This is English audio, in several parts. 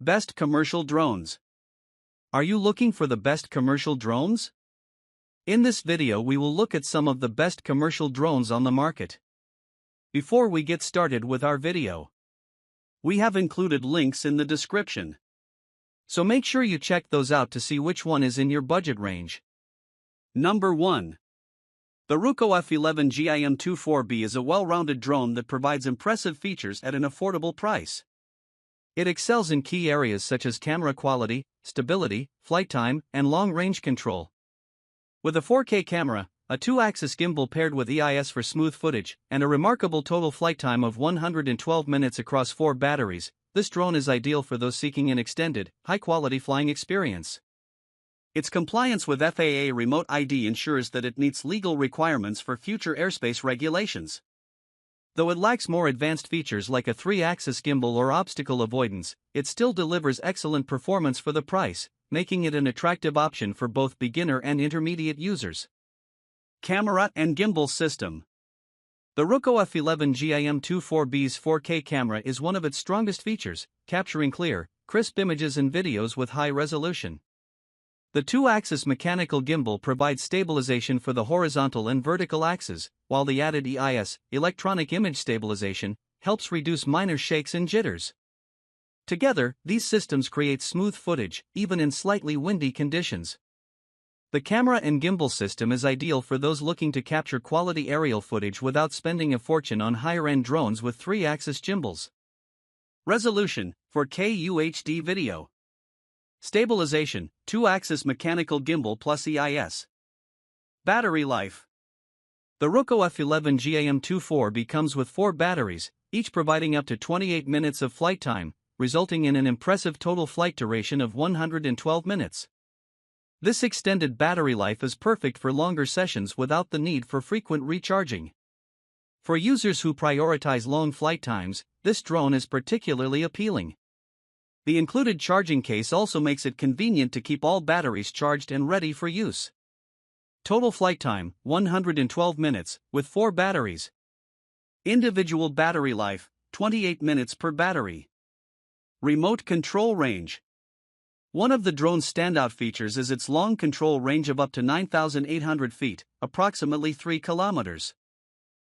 Best commercial drones. Are you looking for the best commercial drones? In this video we will look at some of the best commercial drones on the market. Before we get started with our video, we have included links in the description, so make sure you check those out to see which one is in your budget range. Number 1. The Ruko F11GIM2 4B is a well-rounded drone that provides impressive features at an affordable price. It excels in key areas such as camera quality, stability, flight time, and long-range control. With a 4K camera, a 2-axis gimbal paired with EIS for smooth footage, and a remarkable total flight time of 112 minutes across 4 batteries, this drone is ideal for those seeking an extended, high-quality flying experience. Its compliance with FAA Remote ID ensures that it meets legal requirements for future airspace regulations. Though it lacks more advanced features like a 3-axis gimbal or obstacle avoidance, it still delivers excellent performance for the price, making it an attractive option for both beginner and intermediate users. Camera and Gimbal System. The Ruko F11GIM2 4B's 4K camera is one of its strongest features, capturing clear, crisp images and videos with high resolution. The 2-axis mechanical gimbal provides stabilization for the horizontal and vertical axes, while the added EIS, electronic image stabilization, helps reduce minor shakes and jitters. Together, these systems create smooth footage, even in slightly windy conditions. The camera and gimbal system is ideal for those looking to capture quality aerial footage without spending a fortune on higher-end drones with 3-axis gimbals. Resolution, 4K UHD video. Stabilization, 2-axis mechanical gimbal plus EIS. Battery life. The Ruko F11GIM2 4B comes with 4 batteries, each providing up to 28 minutes of flight time, resulting in an impressive total flight duration of 112 minutes. This extended battery life is perfect for longer sessions without the need for frequent recharging. For users who prioritize long flight times, this drone is particularly appealing. The included charging case also makes it convenient to keep all batteries charged and ready for use. Total flight time, 112 minutes, with 4 batteries. Individual battery life, 28 minutes per battery. Remote control range. One of the drone's standout features is its long control range of up to 9,800 feet, approximately 3 kilometers.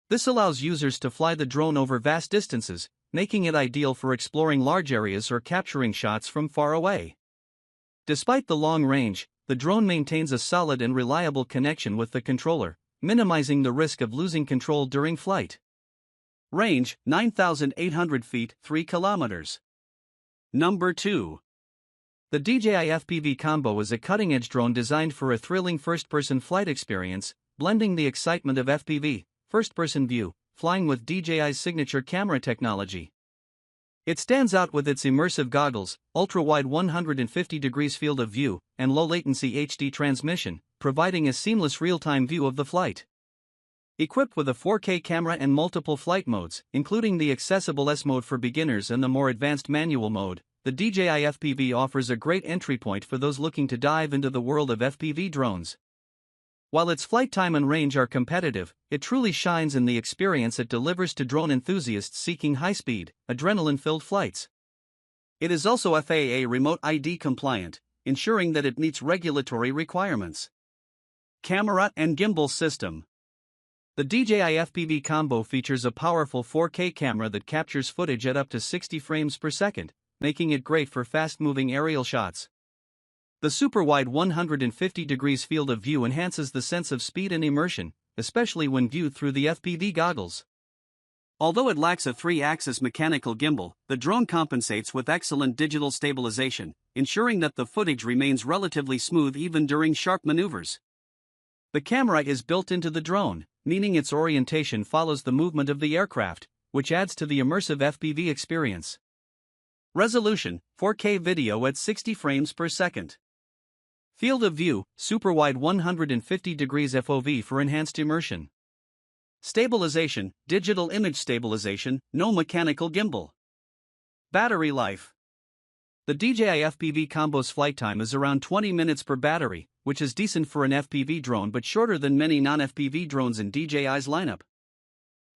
This allows users to fly the drone over vast distances, making it ideal for exploring large areas or capturing shots from far away. Despite the long range, the drone maintains a solid and reliable connection with the controller, minimizing the risk of losing control during flight. Range, 9,800 feet, 3 kilometers. Number 2. The DJI FPV Combo is a cutting-edge drone designed for a thrilling first-person flight experience, blending the excitement of FPV, first-person view, flying with DJI's signature camera technology. It stands out with its immersive goggles, ultra-wide 150 degrees field of view, and low-latency HD transmission, providing a seamless real-time view of the flight. Equipped with a 4K camera and multiple flight modes, including the accessible S mode for beginners and the more advanced manual mode, the DJI FPV offers a great entry point for those looking to dive into the world of FPV drones. While its flight time and range are competitive, it truly shines in the experience it delivers to drone enthusiasts seeking high-speed, adrenaline-filled flights. It is also FAA Remote ID compliant, ensuring that it meets regulatory requirements. Camera and Gimbal System. The DJI FPV Combo features a powerful 4K camera that captures footage at up to 60 frames per second, making it great for fast-moving aerial shots. The super-wide 150 degrees field of view enhances the sense of speed and immersion, especially when viewed through the FPV goggles. Although it lacks a 3-axis mechanical gimbal, the drone compensates with excellent digital stabilization, ensuring that the footage remains relatively smooth even during sharp maneuvers. The camera is built into the drone, meaning its orientation follows the movement of the aircraft, which adds to the immersive FPV experience. Resolution, 4K video at 60 frames per second. Field of view, super-wide 150 degrees FOV for enhanced immersion. Stabilization, digital image stabilization, no mechanical gimbal. Battery life. The DJI FPV Combo's flight time is around 20 minutes per battery, which is decent for an FPV drone but shorter than many non-FPV drones in DJI's lineup.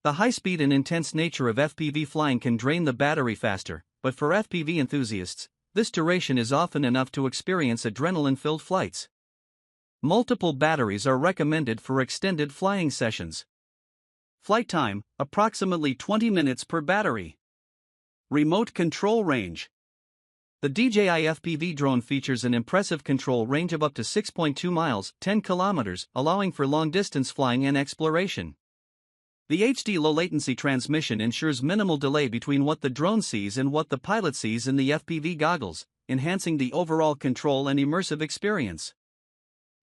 The high-speed and intense nature of FPV flying can drain the battery faster, but for FPV enthusiasts, this duration is often enough to experience adrenaline-filled flights. Multiple batteries are recommended for extended flying sessions. Flight time, approximately 20 minutes per battery. Remote control range. The DJI FPV drone features an impressive control range of up to 6.2 miles, 10 kilometers, allowing for long-distance flying and exploration. The HD low-latency transmission ensures minimal delay between what the drone sees and what the pilot sees in the FPV goggles, enhancing the overall control and immersive experience.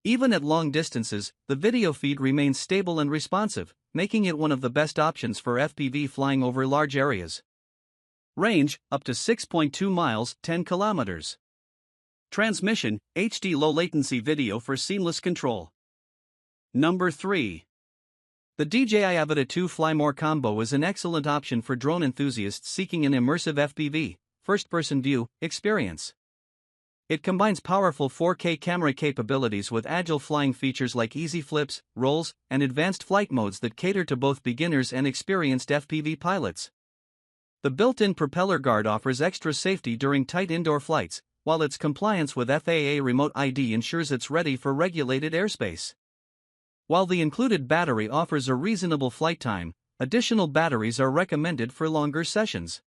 Even at long distances, the video feed remains stable and responsive, making it one of the best options for FPV flying over large areas. Range, up to 6.2 miles, 10 kilometers. Transmission, HD low-latency video for seamless control. Number 3. The DJI Avata 2 Fly More Combo is an excellent option for drone enthusiasts seeking an immersive FPV, first-person view, experience. It combines powerful 4K camera capabilities with agile flying features like easy flips, rolls, and advanced flight modes that cater to both beginners and experienced FPV pilots. The built-in propeller guard offers extra safety during tight indoor flights, while its compliance with FAA Remote ID ensures it's ready for regulated airspace. While the included battery offers a reasonable flight time, additional batteries are recommended for longer sessions.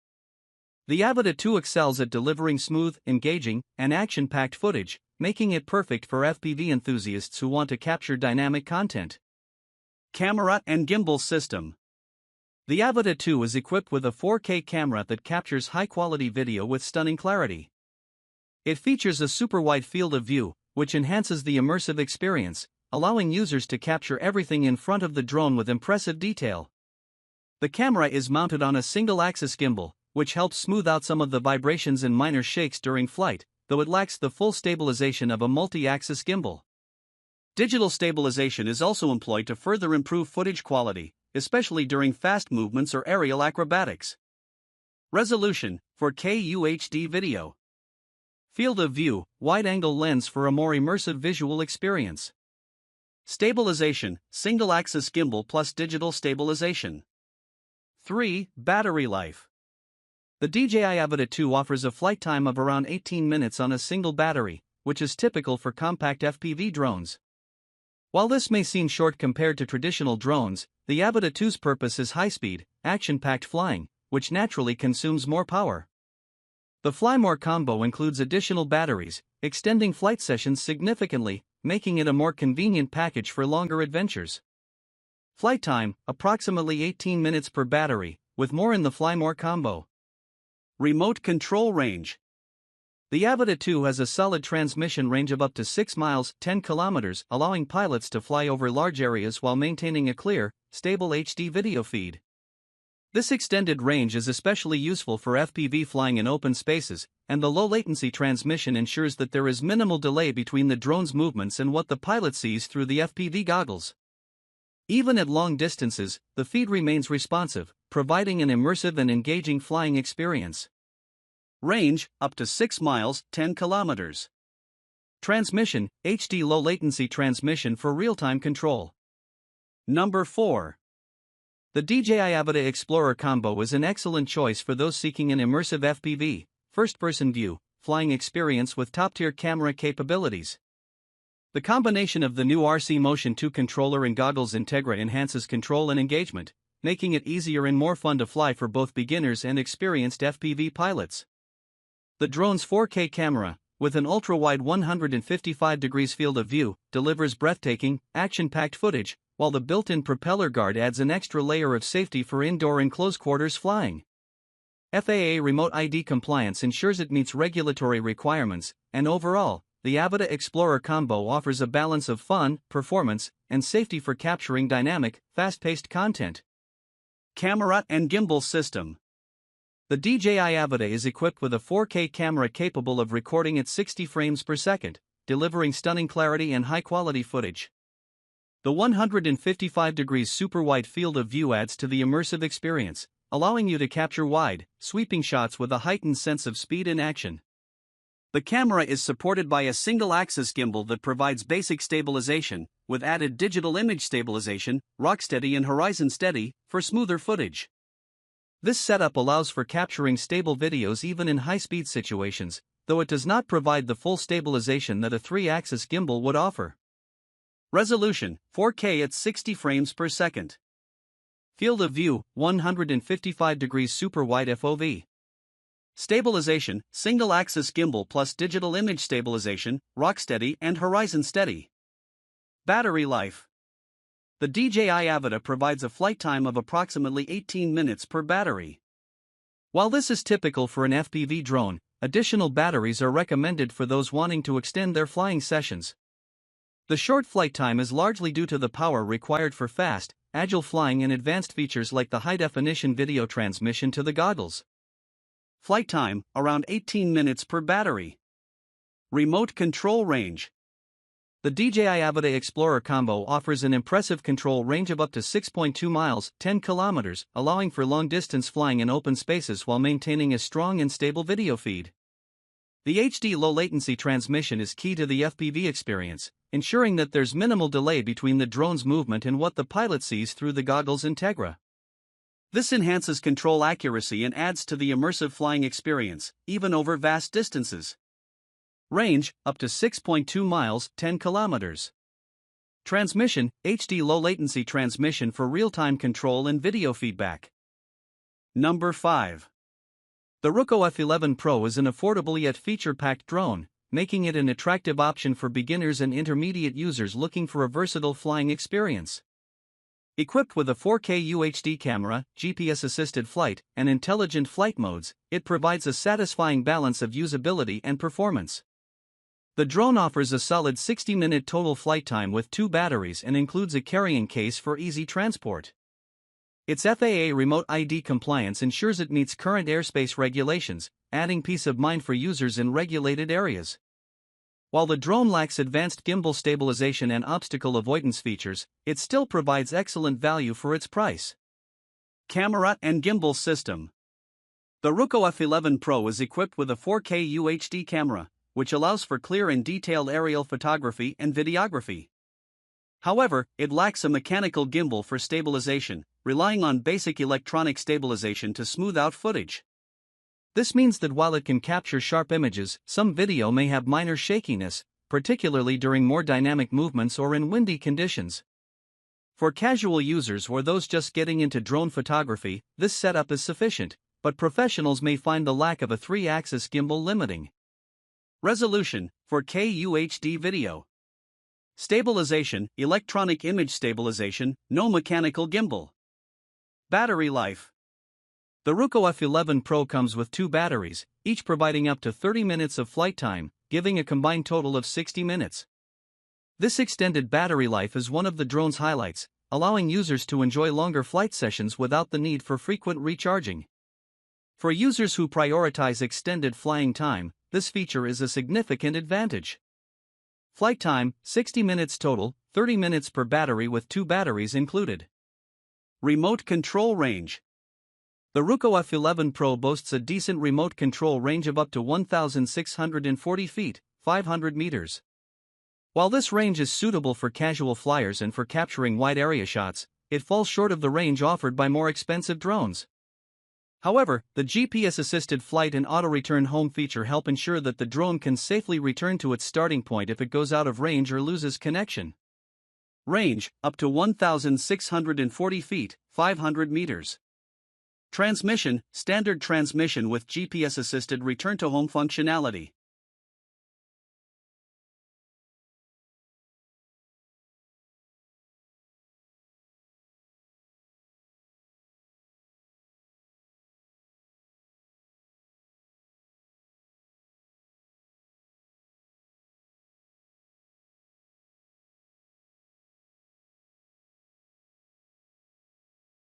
The Avata 2 excels at delivering smooth, engaging, and action-packed footage, making it perfect for FPV enthusiasts who want to capture dynamic content. Camera and gimbal system. The Avata 2 is equipped with a 4K camera that captures high-quality video with stunning clarity. It features a super-wide field of view, which enhances the immersive experience, allowing users to capture everything in front of the drone with impressive detail. The camera is mounted on a single-axis gimbal, which helps smooth out some of the vibrations and minor shakes during flight, though it lacks the full stabilization of a multi-axis gimbal. Digital stabilization is also employed to further improve footage quality, especially during fast movements or aerial acrobatics. Resolution, 4K UHD video. Field of view, wide-angle lens for a more immersive visual experience. Stabilization, single-axis gimbal plus digital stabilization. 3. Battery life. The DJI Avata 2 offers a flight time of around 18 minutes on a single battery, which is typical for compact FPV drones. While this may seem short compared to traditional drones, the Avata 2's purpose is high-speed, action-packed flying, which naturally consumes more power. The Fly More combo includes additional batteries, extending flight sessions significantly, making it a more convenient package for longer adventures. Flight time, approximately 18 minutes per battery, with more in the Fly More combo. Remote control range. The Avata 2 has a solid transmission range of up to 6 miles, 10 kilometers, allowing pilots to fly over large areas while maintaining a clear, stable HD video feed. This extended range is especially useful for FPV flying in open spaces, and the low-latency transmission ensures that there is minimal delay between the drone's movements and what the pilot sees through the FPV goggles. Even at long distances, the feed remains responsive, providing an immersive and engaging flying experience. Range, up to 6 miles, 10 kilometers. Transmission, HD low-latency transmission for real-time control. Number 4. The DJI Avata Explorer Combo is an excellent choice for those seeking an immersive FPV, first-person view, flying experience with top-tier camera capabilities. The combination of the new RC Motion 2 controller and goggles Integra enhances control and engagement, making it easier and more fun to fly for both beginners and experienced FPV pilots. The drone's 4K camera, with an ultra-wide 155 degrees field of view, delivers breathtaking, action-packed footage, while the built-in propeller guard adds an extra layer of safety for indoor and close-quarters flying. FAA Remote ID compliance ensures it meets regulatory requirements, and overall, the Avata Explorer Combo offers a balance of fun, performance, and safety for capturing dynamic, fast-paced content. Camera and gimbal system. The DJI Avata is equipped with a 4K camera capable of recording at 60 frames per second, delivering stunning clarity and high-quality footage. The 155 degrees super-wide field of view adds to the immersive experience, allowing you to capture wide, sweeping shots with a heightened sense of speed and action. The camera is supported by a single-axis gimbal that provides basic stabilization, with added digital image stabilization, rock-steady and horizon-steady, for smoother footage. This setup allows for capturing stable videos even in high-speed situations, though it does not provide the full stabilization that a 3-axis gimbal would offer. Resolution, 4K at 60 frames per second. Field of view, 155 degrees super wide FOV. Stabilization, single-axis gimbal plus digital image stabilization, rocksteady and horizon steady. Battery life. The DJI Avata provides a flight time of approximately 18 minutes per battery. While this is typical for an FPV drone, additional batteries are recommended for those wanting to extend their flying sessions. The short flight time is largely due to the power required for fast, agile flying and advanced features like the high-definition video transmission to the goggles. Flight time, around 18 minutes per battery. Remote control range. The DJI Avata Explorer Combo offers an impressive control range of up to 6.2 miles, 10 kilometers, allowing for long-distance flying in open spaces while maintaining a strong and stable video feed. The HD low-latency transmission is key to the FPV experience, ensuring that there's minimal delay between the drone's movement and what the pilot sees through the goggles' Integra. This enhances control accuracy and adds to the immersive flying experience, even over vast distances. Range, up to 6.2 miles, 10 kilometers. Transmission, HD low-latency transmission for real-time control and video feedback. Number 5. The Ruko F11 Pro is an affordable yet feature-packed drone, making it an attractive option for beginners and intermediate users looking for a versatile flying experience. Equipped with a 4K UHD camera, GPS-assisted flight, and intelligent flight modes, it provides a satisfying balance of usability and performance. The drone offers a solid 60-minute total flight time with 2 batteries and includes a carrying case for easy transport. Its FAA remote ID compliance ensures it meets current airspace regulations, adding peace of mind for users in regulated areas. While the drone lacks advanced gimbal stabilization and obstacle avoidance features, it still provides excellent value for its price. Camera and gimbal system. The Ruko F11 Pro is equipped with a 4K UHD camera, which allows for clear and detailed aerial photography and videography. However, it lacks a mechanical gimbal for stabilization, relying on basic electronic stabilization to smooth out footage. This means that while it can capture sharp images, some video may have minor shakiness, particularly during more dynamic movements or in windy conditions. For casual users or those just getting into drone photography, this setup is sufficient, but professionals may find the lack of a 3-axis gimbal limiting. Resolution, 4K UHD video. Stabilization, electronic image stabilization, no mechanical gimbal. Battery life. The Ruko F11 Pro comes with 2 batteries, each providing up to 30 minutes of flight time, giving a combined total of 60 minutes. This extended battery life is one of the drone's highlights, allowing users to enjoy longer flight sessions without the need for frequent recharging. For users who prioritize extended flying time, this feature is a significant advantage. Flight time, 60 minutes total, 30 minutes per battery with 2 batteries included. Remote control range. The Ruko F11 Pro boasts a decent remote control range of up to 1,640 feet, 500 meters. While this range is suitable for casual flyers and for capturing wide area shots, it falls short of the range offered by more expensive drones. However, the GPS-assisted flight and auto-return home feature help ensure that the drone can safely return to its starting point if it goes out of range or loses connection. Range, up to 1,640 feet, 500 meters. Transmission, standard transmission with GPS-assisted return-to-home functionality.